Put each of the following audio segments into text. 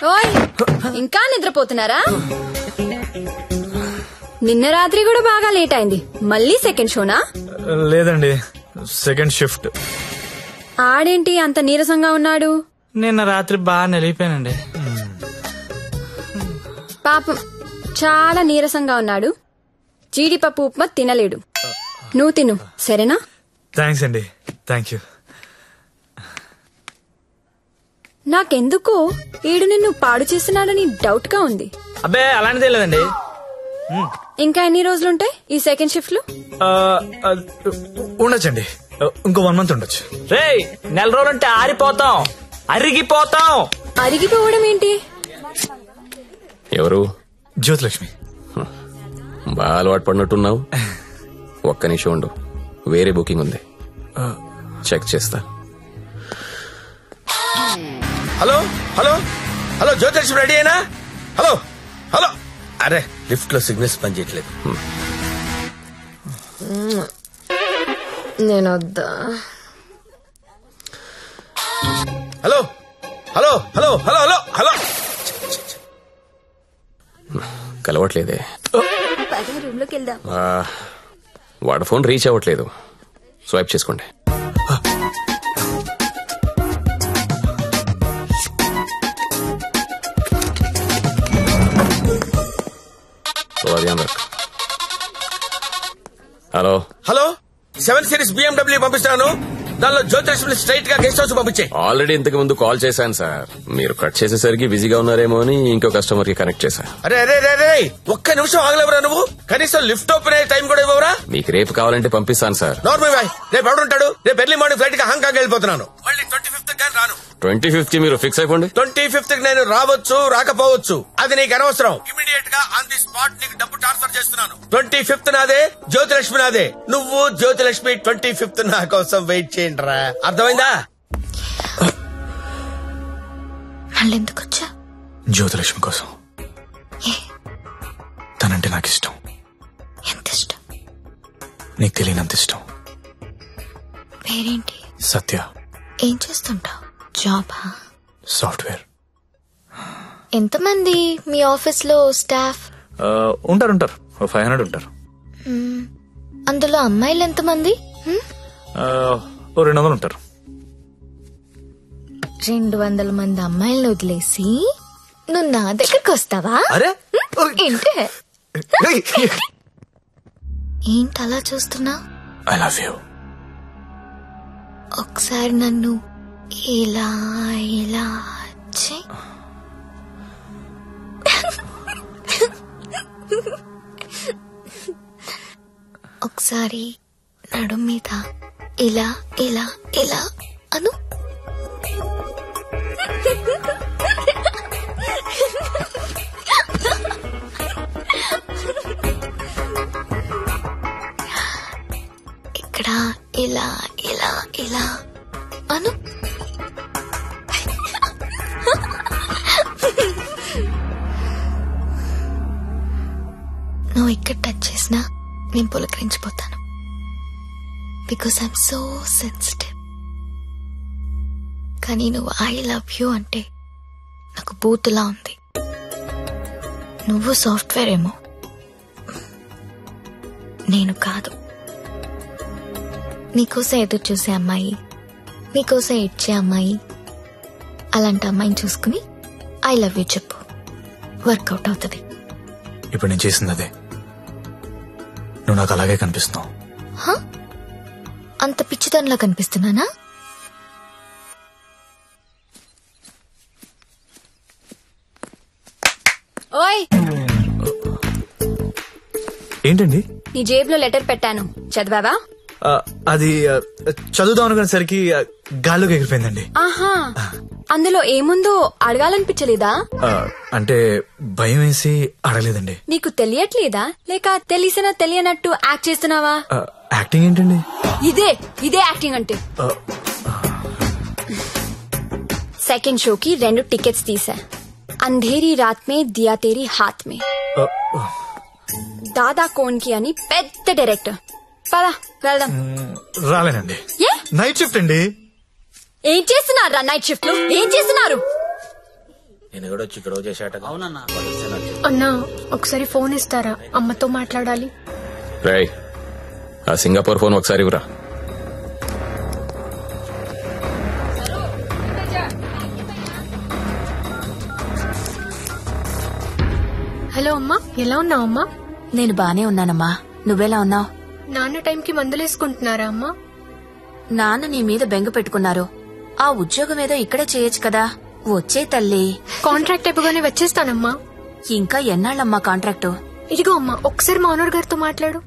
ఓయ్ ఇంకా నిద్రపోతున్నారా? నిన్న రాత్రి కూడా బాగా లేట్ అయింది. మళ్ళీ సెకండ్ షోనా? లేదండి, సెకండ్ షిఫ్ట్. ఆడేంటి అంత నీరసంగా ఉన్నాడు? నిన్న రాత్రి బాగా నలిగిపోయానండి. పాపం చాలా నీరసంగా ఉన్నాడు. జీడిపప్పు ఉప్మా తినలేడు. నువ్వు తిను సరేనా? థ్యాంక్స్ అండి. Thank you. నాకెందుకో ఈడు నిన్ను పాడు చేస్తున్నాడని డౌట్ గా ఉంది. అబ్బే అలాంటిదే లేదండి. ఇంకా ఎన్ని రోజులుంటాయి ఈ సెకండ్ షిఫ్ట్ లో? ఉండొచ్చండి, ఇంకో 1 month ఉండొచ్చు. రేయ్, నెల రోజులుంటే ఆరిపోతాం, అరిగిపోతాం. అరిగిపోవడం ఏంటి? ఎవరు? జ్యోతిలక్ష్మి. బాగా అలవాటు పడినట్టున్నావు. ఒక్క నిమిషం ఉండు, వేరే బుకింగ్ ఉంది, చెక్ చేస్తా. Hello hello hello, Jyothilakshmi ready అయినా? Hello hello. అరే లిఫ్ట్ లో సిగ్నల్స్ పనిచేయట్లేదు. నేను వద్దా? Hello hello hello hello hello hello. కలవట్లేదే. రూమ్ లోకి వెళ్దాం. వాడి ఫోన్ రీచ్ అవ్వట్లేదు, స్వైప్ చేసుకోండి. హలో హలో, 7 Series BMW పంపిస్తాను. దానిలో జ్యోతిలక్ష్మి స్ట్రైట్ గా గెస్ట్ హౌస్ పంపించే. ఆల్రెడీ ఇంతకు ముందు కాల్ చేశాను సార్. మీరు కట్ చేసేసరికి బిజీగా ఉన్నారేమో అని ఇంకో కస్టమర్ కి కనెక్ట్ చేశా. అరే అరే అరే, ఒక్క నిమిషం ఆగలేవరా నువ్వు? కనీసం లిఫ్ట్ ఓపెన్ అయ్యే టైం కూడా ఇవ్వరా? మీకు రేపు కావాలంటే పంపిస్తాను సార్. నార్మల్ బాయ్, రేపు ఎవడుంటాడు? రేపు ఎర్లీ మార్నింగ్ ఫ్లైట్ గా హాంకాంగ్ వెళ్ళిపోతున్నాను. మళ్ళీ 25th కానీ రాను. 25th మీరు ఫిక్స్ అయిపోండి. 25th నేను రావచ్చు రాకపోవచ్చు, అది నీకు అనవసరం. ఇమీడియట్ గా ఆన్ ది స్పాట్ నీకు డబ్బు ట్రాన్స్ఫర్ చేస్తున్నాను. 25th నాదే, జ్యోతిలక్ష్మి నాదే. నువ్వు జ్యోతిలక్ష్మి 25th నా కోసం వెయిట్ చేయండి రా. అర్థమైందా? మళ్ళెందుకు వచ్చా? జ్యోతిలక్ష్మి కోసం. తనంటే నాకు ఇష్టం. ఎంత ఇష్టం? నీకు తెలియనంత ఇష్టం. పేరేంటి? సత్య. ఏం చేస్తుంటావు? జాబా? సాఫ్ట్వేర్. ఎంతమంది మీ ఆఫీస్ లో స్టాఫ్? ఉంటారు 500 ఉంటారు. అందులో అమ్మాయిలు ఎంతమంది? 200 ఉంటారు. 200 మంది అమ్మాయిలను వదిలేసి నువ్వు నా దగ్గరకు వస్తావా? అరే ఏంటి ఏంటి అలా చూస్తున్నా? I love you. ఒకసారి నన్ను ఇలా ఇలా ఒకసారి నడుం మీద ఇలా ఇలా ఇలా అను. ఇక్కడ ఇలా ఇలా ఇలా అను. నువ్వు ఇక్కడ టచ్ చేసినా నేను పులకరించిపోతాను. Because I'm so sensitive. కానీ నువ్వు ఐ లవ్ యూ అంటే నాకు బూతులా ఉంది. నువ్వు సాఫ్ట్వేర్ ఏమో, నేను కాదు. నీకోసం ఎదురు చూసే అమ్మాయి, నీకోసం ఇచ్చే అమ్మాయి, అలాంటి అమ్మాయిని చూసుకుని ఐ లవ్ యూ చెప్పు, వర్కౌట్ అవుతుంది. ఇప్పుడు నేను చేసింది అదే. నువ్వు నాకు అలాగే కనిపిస్తున్నావు. అంత పిచ్చితనంలా కనిపిస్తున్నానా? ఓయ్, ఏంటండి? నీ జేబులో లెటర్ పెట్టాను, చదివావా? అది చదువుదాం అనుకునేసరికి గాల్లోకి ఎగిరిపోయిందండి. ఆహా, అందులో ఏముందో అడగాలనిపించలేదా? అంటే భయం వేసి అడగలేదండి. నీకు తెలియట్లేదా, లేక తెలిసినా తెలియనట్టు యాక్ట్ చేస్తున్నావా? యాక్టింగ్ ఏంటండి? ఇదే యాక్టింగ్ అంటే. సెకండ్ షోకి 2 టికెట్స్ తీసా. అంధేరీ రాత్ మే దియా తేరీ హాత్ మే. దాదా కోన్కి అని పెద్ద డైరెక్టర్. పదా వెళ్దాం. రాలేనండి, నైట్ షిఫ్ట్ అండి. ఏం చేస్తున్నారా నైట్ షిఫ్ట్ లో? ఏం చేస్తున్నారు? నేను కూడా వచ్చి ఇక్కడ చేశాట. అవునన్నా. అన్నా ఒకసారి ఫోన్ ఇస్తారా, అమ్మతో మాట్లాడాలి. రేయ్, ఆ సింగపూర్ ఫోన్ ఒకసారి ఇవ్వరా. హలో అమ్మా, ఎలా ఉన్నావు అమ్మా? నేను బానే ఉన్నానమ్మా, నువ్వెలా ఉన్నావు? నాన్న టైంకి మందులేసుకుంటున్నారా అమ్మా? నాన్న నీ మీద బెంగ పెట్టుకున్నారు. ఆ ఉద్యోగం ఏదో ఇక్కడే చేయొచ్చు కదా. వచ్చే తల్లి. కాంట్రాక్ట్ అయిపోగానే వచ్చేస్తానమ్మా. ఇంకా ఎన్నాళ్ళమ్మా కాంట్రాక్టు? ఇదిగో అమ్మా, ఒకసారి మా ఓనర్ గారితో మాట్లాడు.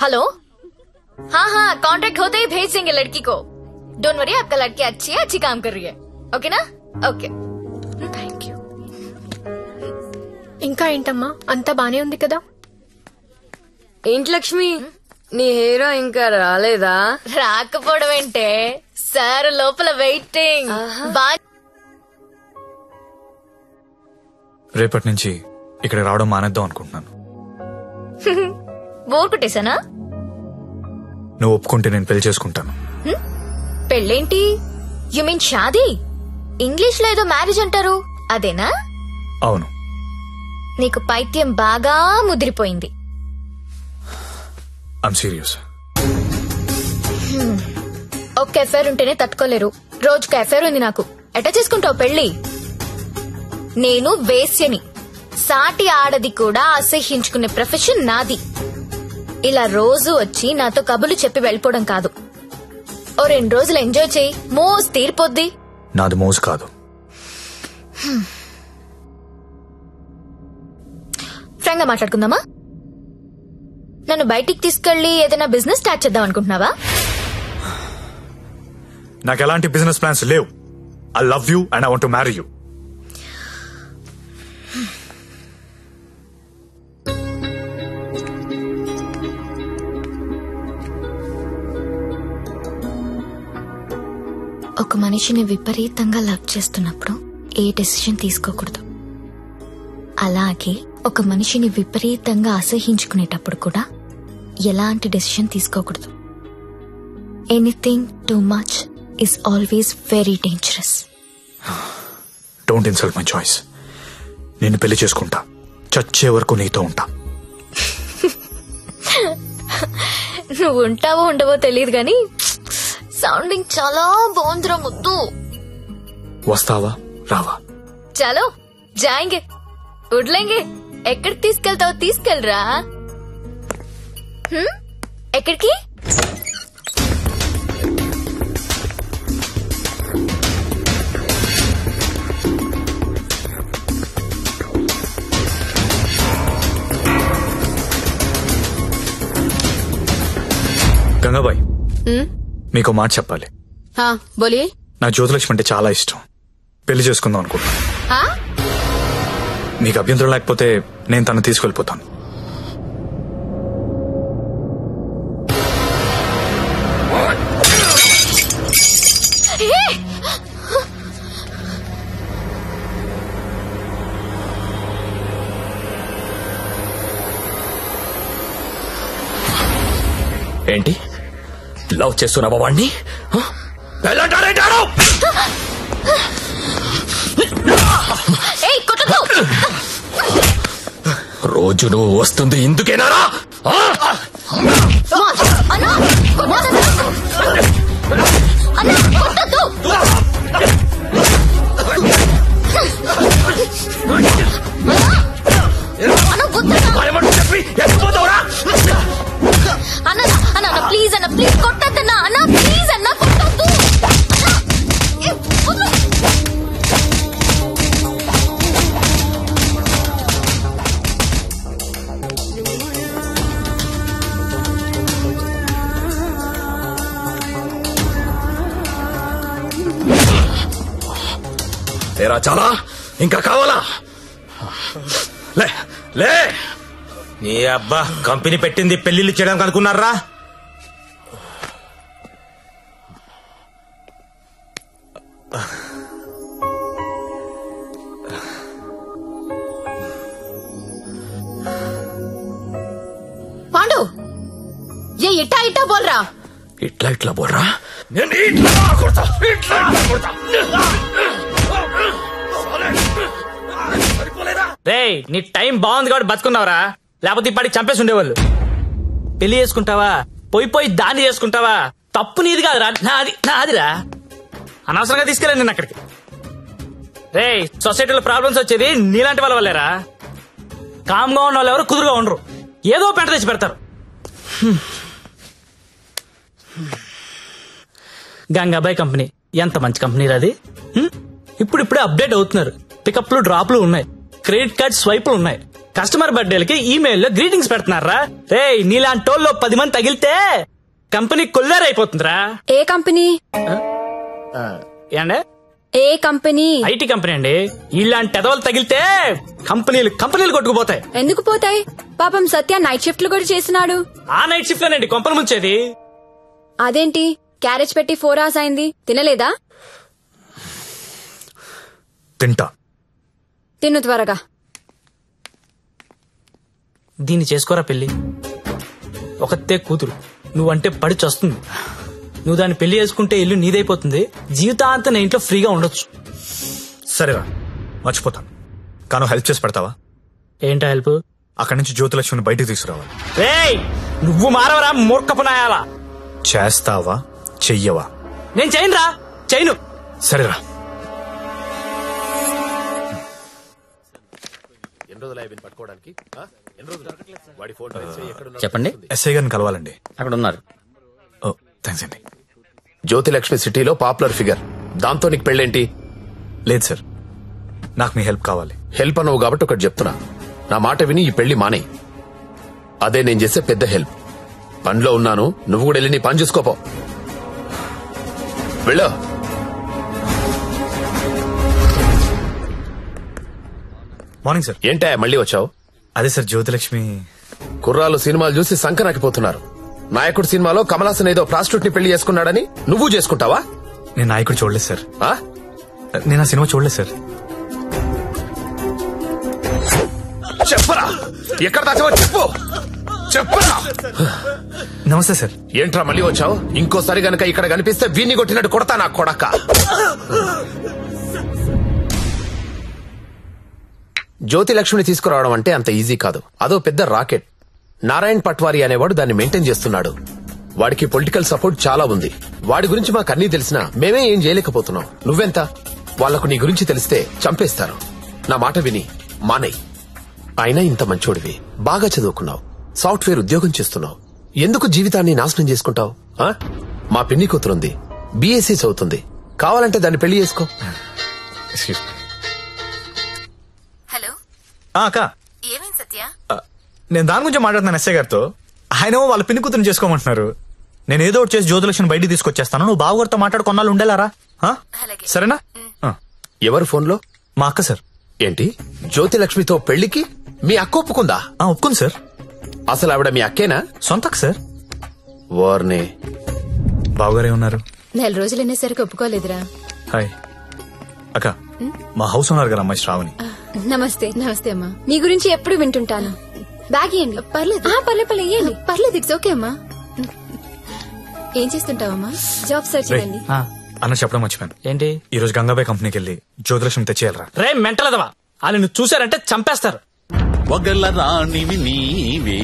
हेलो, हाँ हाँ कॉन्ट्रैक्ट होते ही भेज देंगे लड़की को. डोंट वरी, आपका लड़की अच्छी है, अच्छी काम कर रही है. ओके ना? ओके. Thank you. ఇంకా ఏంటమ్మా, అంతా బానే ఉంది కదా? ఏంటి లక్ష్మి, నీ హీరో ఇంకా రాలేదా? రాకపోవడం ఏంటే సార్, లోపల వెయిటింగ్. రేపటి నుంచి ఇక్కడ రావడం మానేద్దాం అనుకుంటున్నాను. బోర్ కొట్టేశానా? నువ్వు ఒప్పుకుంటే నేను పెళ్లి చేసుకుంటాను. పెళ్ళేంటి? You mean shaadi? ఇంగ్లీష్ లో ఏదో మ్యారేజ్ అంటారు, అదేనా? అవును. నీకు పైత్యం బాగా ముదిరిపోయింది. I'm serious. ఒక్క ఎఫైర్ ఉంటేనే తట్టుకోలేరు, రోజుకు ఎఫైర్ ఉంది నాకు. ఎట్టా చేసుకుంటావు పెళ్లి? నేను వేశ్యని, సాటి ఆడది కూడా అసహ్యించుకునే ప్రొఫెషన్ నాది. ఇలా రోజు వచ్చి నాతో కబులు చెప్పి వెళ్ళిపోవడం కాదు. ఓ 2 రోజులు ఎంజాయ్ చేయి, మోస్ తీరిపోద్ది. నాది మోజు కాదు. ఫ్రాంక్ గా మాట్లాడుకుందామా? నన్ను బయటికి తీసుకెళ్లి ఏదైనా బిజినెస్ స్టార్ట్ చేద్దాం అనుకుంటున్నావా? నాకు ఎలాంటి బిజినెస్ ప్లాన్స్ లేవు. I love you and I want to marry you. ఒక మనిషిని విపరీతంగా లవ్ చేస్తున్నప్పుడు ఏ డెసిషన్ తీసుకోకూడదు. అలాగే ఒక మనిషిని విపరీతంగా అసహించుకునేటప్పుడు కూడా ఎలాంటి డెసిషన్ తీసుకోకూడదు. Anything too much is always very dangerous. Don't insult my choice. నేను పెళ్లి చేసుకుంటా, చచ్చే వరకు నీతో ఉంటా. నువ్వు ఉంటావో ఉండవో తెలియదు గాని సౌండింగ్ చాలా బాగుందిరా ముద్దు. వస్తావా రావా? చలో జాయింగే, ఉడ్లేంగే. ఎక్కడికి తీసుకెళ్తావో తీసుకెళ్ళరా. ఎక్కడికి? గంగాబాయ్, మీకు మాట చెప్పాలి. బోలియే. నా జ్యోతిలక్ష్మి అంటే చాలా ఇష్టం. పెళ్లి చేసుకుందాం అనుకుంటున్నా. మీకు అభ్యంతరం లేకపోతే నేను తను తీసుకెళ్లిపోతాను. ఏంటి లవ్ చేస్తున్నావా వాణ్ణి? రోజు నువ్వు వస్తుంది ఇందుకేనారా? అన్న ప్లీజ్, అన్న ప్లీజ్ కొట్టద్దన్నా. అన్న ప్లీజ్, అన్న కొట్టద్దు. ఏరా చాలా ఇంకా కావాలా? లే లే. నీ అబ్బా కంపెనీ పెట్టింది పెళ్లిళ్ళు చేయడానికి అనుకున్నారా? పాండు, ఏ ఇట్టా ఇట్టా బోల్రా. ఇట్లా ఇట్లా బోర్రా. నేను ఇట్లా కొడతా, ఇట్లా కొడతా. రేయ్ నీ టైం బాగుంది కాబట్టి బతుకున్నావురా, లేకపోతే ఇప్పటికి చంపేసి ఉండేవాళ్ళు. పెళ్లి చేసుకుంటావా, పోయి దాన్ని చేసుకుంటావా, తప్పు నీది కాదురా, నాదిరా. అనవసరంగా తీసుకెళ్ళండి నేను అక్కడికి. రేయ్ సొసైటీలో ప్రాబ్లమ్స్ వచ్చేది నీలాంటి వాళ్ళ వల్లేరా. కామ్గా ఉన్న వాళ్ళు ఎవరు కుదురుగా ఉండరు, ఏదో పెంట తెచ్చి పెడతారు. గంగాబాయ్ కంపెనీ ఎంత మంచి కంపెనీ అది. ఇప్పుడిప్పుడే అప్డేట్ అవుతున్నారు. పికప్లు డ్రాప్లు ఉన్నాయి, క్రెడిట్ కార్డ్ స్వైపులు ఉన్నాయి. కస్టమర్ బర్త్డేలకి ఈమెయిల్లో గ్రీటింగ్స్ పెడుతున్నారా. రేయ్ నీలాంటి టోల్లో 10 మంది తగిలితే కంపెనీ కొల్లారైపోతుందిరా. ఏ కంపెనీ? ఏండే ఏ కంపెనీ? ఐటీ కంపెనీ అండి. ఇలాంటి ఎదవలు తగిలితే కంపెనీలు కొట్టుకుపోతాయి. ఎందుకు పోతాయి? పాపం సత్య నైట్ షిఫ్ట్లు కూడా చేస్తున్నాడు. ఆ నైట్ షిఫ్ట్ లోనండి కొంపలు ముంచేది. అదేంటి క్యారేజ్ పెట్టి 4 hours అయింది, తినలేదా? తింటా. తిను త్వరగా. దీన్ని చేసుకోరా పెళ్లి. ఒకతే కూతురు, నువ్వంటే పడి చస్తుంది. నువ్వు దాన్ని పెళ్లి చేసుకుంటే ఇల్లు నీదైపోతుంది, జీవితాంతం నా ఇంట్లో ఫ్రీగా ఉండొచ్చు. సరేరా మర్చిపోతాను, కానీ హెల్ప్ చేసి పెడతావా? ఏంటా హెల్ప్? అక్కడి నుంచి జ్యోతిలక్ష్మిని బయటికి తీసుకురావాలి. రేయ్ నువ్వు మారవరా మూర్ఖపునాయాలా. చేస్తావా చెయ్యవా? నేను చేయనురా, చేయను. సరేరా. చెప్పండి. ఎస్ఐ గారిని కలవాలండి. అక్కడ ఉన్నారు. ఓ థ్యాంక్స్ అండి. జ్యోతిలక్ష్మి సిటీలో పాపులర్ ఫిగర్, దాంతో నీకు పెళ్ళేంటి? లేదు సార్, నాకు మీ హెల్ప్ కావాలి. హెల్ప్ అనవు కాబట్టి ఒకటి చెప్తున్నా, నా మాట విని ఈ పెళ్లి మానే. అదే నేను చేసే పెద్ద హెల్ప్. పనిలో ఉన్నాను, నువ్వు కూడా వెళ్ళి నీ పని చూసుకోపో. వెళ్ళు. Morning sir. ఏంటా మళ్ళీ వచ్చావు? అదే సార్, జ్యోతిలక్ష్మి కుర్రాలు సినిమాలు చూసి సంకనాకిపోతున్నారు. నాయకుడు సినిమాలో కమలాసన్ ఏదో ప్రాస్టిట్యూట్ ని పెళ్లి చేసుకున్నాడని నువ్వు చేసుకుంటావా? నేను నాయకుడు చూడలేదు సార్. నేను ఆ సినిమా చూడలేదు సార్. చెప్పరా, ఎక్కడ దాచావో చెప్పు. చెప్పరా. నమస్తే సార్. ఏంట్రా మళ్ళీ వచ్చావు? ఇంకోసారి గనక ఇక్కడ కనిపిస్తే వీణ్ణి కొట్టినట్టు కొడతా నా కొడక. జ్యోతిలక్ష్మిని తీసుకురావడం అంటే అంత ఈజీ కాదు, అదో పెద్ద రాకెట్. నారాయణ్ పట్వారీ అనేవాడు దాన్ని మెయింటైన్ చేస్తున్నాడు. వాడికి పొలిటికల్ సపోర్ట్ చాలా ఉంది. వాడి గురించి మాకు అన్నీ తెలిసినా మేమే ఏం చేయలేకపోతున్నాం. నువ్వెంత? వాళ్లకు నీ గురించి తెలిస్తే చంపేస్తారు. నా మాట విని మానేయ్. అయినా ఇంత మంచోడివి, బాగా చదువుకున్నావు, సాఫ్ట్వేర్ ఉద్యోగం చేస్తున్నావు, ఎందుకు జీవితాన్ని నాశనం చేసుకుంటావు? మా పిన్ని కూతురుంది, బీఎస్సీ చదువుతుంది, కావాలంటే దాన్ని పెళ్లి చేసుకో. హలో అక్క, ఏమైంది సత్య? నేను దాని గురించి మాట్లాడుతున్నాను ఎస్ఐ గారితో. ఆయన వాళ్ళ పిన్ని కూతురు చేసుకోమంటున్నారు. నేను ఏదో ఒకటి చేసి జ్యోతిలక్ష్మిని బయటికి తీసుకొచ్చేస్తాను. నువ్వు బావగారితో మాట్లాడు, కొన్నాళ్ళు ఉండేలారా? సరేనా? ఎవరు ఫోన్లో? మా అక్క సార్. ఏంటి, జ్యోతిలక్ష్మితో పెళ్లికి మీ అక్క ఒప్పుకుందా? ఒప్పుకుంది సార్. అసలు ఆవిడ మీ అక్కేనా? సొంత అక్క సార్. వార్నే. బావగారే ఉన్నారు. 4 రోజులు అనేసరికి ఒప్పుకోలేదురా. హాయ్ అక్క, మా హౌస్ ఓనర్ గారు అమ్మాయి శ్రావణి. నమస్తే. నమస్తే అమ్మా. మీ గురించి ఎప్పుడు వింటుంటాను. బ్యాగ్ ఇవ్వండి. పర్లేదు ఇవ్వండి. పర్లేదు, ఇట్స్ ఓకే అమ్మా. ఏం చేస్తుంటావమ్మా? జాబ్ సర్చ్ రేయ్, చేయండి. అన్న చెప్పడం మర్చిపోయాను. ఏంటి? ఈ రోజు గంగాబాయ్ కంపెనీకి వెళ్ళి జ్యోతిలక్ష్మి తెచ్చేయాలరా. రే మెంటలదవా, వాళ్ళు నువ్వు చూసారంటే చంపేస్తారు. ఒగల రాణివి నీవే,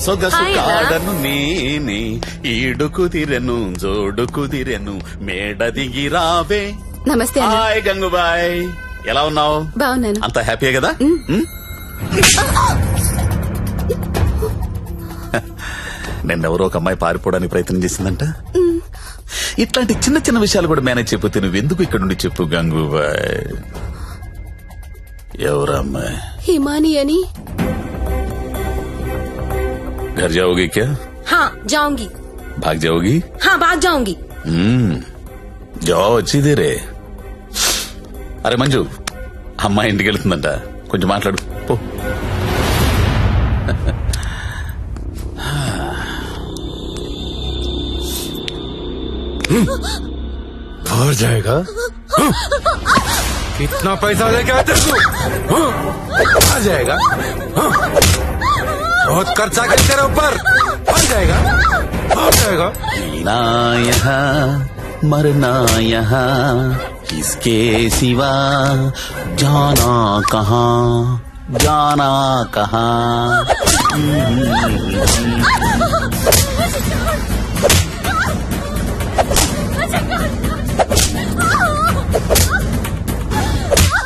సొగసు కాడను నేనే, ఈడు కుదిరెను జోడు కుదిరెను, మేడ దిగి రావే. నమస్తే. హాయ్ గంగుబాయ్, ఎలా ఉన్నావు? బాగున్నాను. అంత హ్యాపీయే కదా? నిన్నెవరో ఒక అమ్మాయి పారిపోవడానికి ప్రయత్నం చేసిందంట. ఇట్లాంటి చిన్న చిన్న విషయాలు కూడా మేనేజ్ చెప్పితే నువ్వెందుకు ఇక్కడ నుండి చెప్పు గంగుబాయ్. ఎవరమ్మాయి? హిమాని అని. घर जाओगी क्या? हाँ जाऊंगी. भाग जाओगी? हाँ भाग जाऊंगी. जाओ अच्छी देर है. అరే మంజు, అమ్మాయి ఇంటికి వెళ్తుందంట, కొంచెం మాట్లాడు పో. और जाएगा? कितना पैसा लेके आते तू? आ जाएगा? बहुत खर्चा कर तेरे ऊपर. आ जाएगा? आ जाएगा? जीना यहाँ मरना यहाँ, इसके सिवा जाना कहाँ. జానా కహా.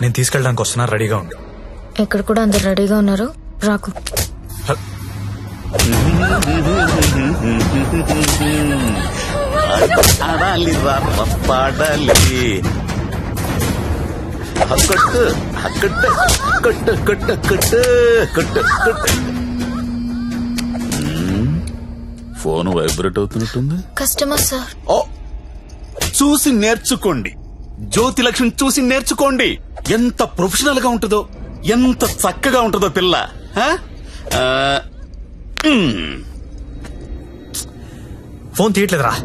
నేను తీసుకెళ్ళడానికి వస్తున్నా, రెడీగా ఉండు. ఇక్కడ కూడా అందరు రెడీగా ఉన్నారు, రాకు. ఆడాలి పాడాలి. కట్టు కట్టు కట్టు కట్టు కట్టు కట్టు కట్టు. ఫోన్ వైబ్రేట్ అవుతున్నట్టుంది. Customer sir. ఓ, చూసి నేర్చుకోండి. జ్యోతి లక్ష్మి చూసి నేర్చుకోండి. ఎంత ప్రొఫెషనల్ గా ఉంటుందో, ఎంత చక్కగా ఉంటుందో పిల్ల. ఫోన్ తీయట్లేదురా.